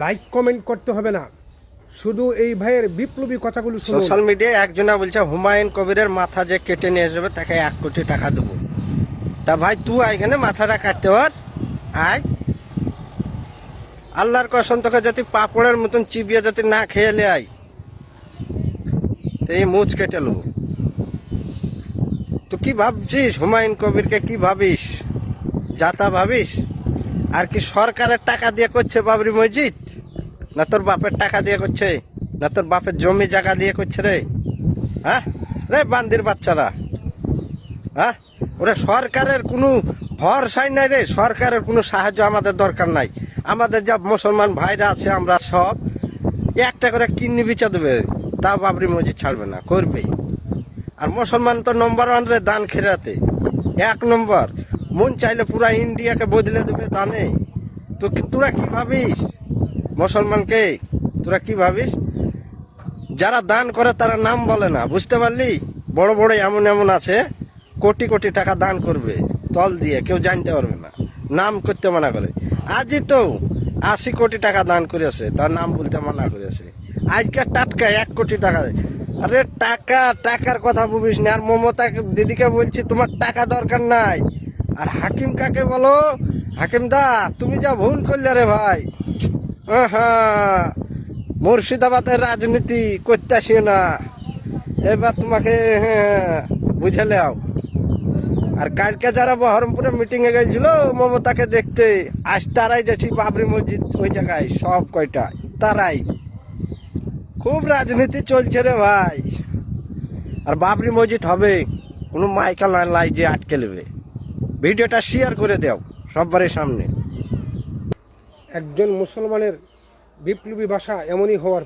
Like comment করতে হবে না, শুধু এই ভাইয়ের বিপ্লবী কথাগুলো শুনুন। সোশ্যাল মিডিয়ায় একজনা বলছে হুমায়ুন কবিরের মাথা যে কেটে নিয়ে যাবে তাকে 1 কোটি টাকা দেবো। তা ভাই তুই এখানে মাথাটা কাটতে পার, আয় আল্লাহর কসম তোকে যদি পাপড়ের মতন চিবিয়ে যদি না খেয়ে আই তো এই মুচ কেটে নেবো। তুই কি ভাবছিস হুমায়ুন কবিরকে? কি ভাবিস? যাতা ভাবিস? আর কি সরকারের টাকা দিয়ে করছে বাবরি মসজিদ? না তোর বাপের টাকা দিয়ে করছে? না তোর বাপের জমি জায়গা দিয়ে করছে রে? হ্যাঁ রে বান্দির বাচ্চারা, হ্যাঁ ওরা সরকারের কোনো ভরসাই নাই রে। সরকারের কোনো সাহায্য আমাদের দরকার নাই। আমাদের যা মুসলমান ভাইরা আছে আমরা সব একটা করে কিডনি বিচা দেবে, তা বাবরি মসজিদ ছাড়বে না, করবেই। আর মুসলমান তো নম্বর 1 রে দান খেরাতে, 1 নম্বর। মন চাইলে পুরা ইন্ডিয়াকে বদলে দেবে দানে। তো তোরা কি ভাবিস মুসলমানকে? তোরা কি ভাবিস? যারা দান করে তারা নাম বলে না, বুঝতে পারলি? বড় বড় এমন এমন আছে কোটি কোটি টাকা দান করবে তল দিয়ে, কেউ জানতে পারবে না, নাম করতে মানা করে। আজই তো 80 কোটি টাকা দান করেছে, তার নাম বলতে মানা করেছে। আজকে টাটকা 1 কোটি টাকা। আরে টাকা টাকার কথা বলিস না। আর মমতা দিদিকে বলছি তোমার টাকা দরকার নাই। আর হাকিম কাকে বলো, হাকিম দা তুমি যা ভুল করলে রে ভাই। হ্যাঁ মুর্শিদাবাদের রাজনীতি করতে আসিও না, এবার তোমাকে বুঝে নাও। আর কালকে যারা বহরমপুরে মিটিং এ গেছিল মমতাকে দেখতে, আজ তারাই যাচ্ছি বাবরি মসজিদ ওই জায়গায়, সব কয়টা তারাই। খুব রাজনীতি চলছে রে ভাই। আর বাবরি মসজিদ হবে, কোনো মাইকাল লাই যে আটকে নেবে। ভিডিওটা শেয়ার করে দাও সবার সামনে। একজন মুসলমানের বিপ্লবী ভাষা এমনই হওয়ার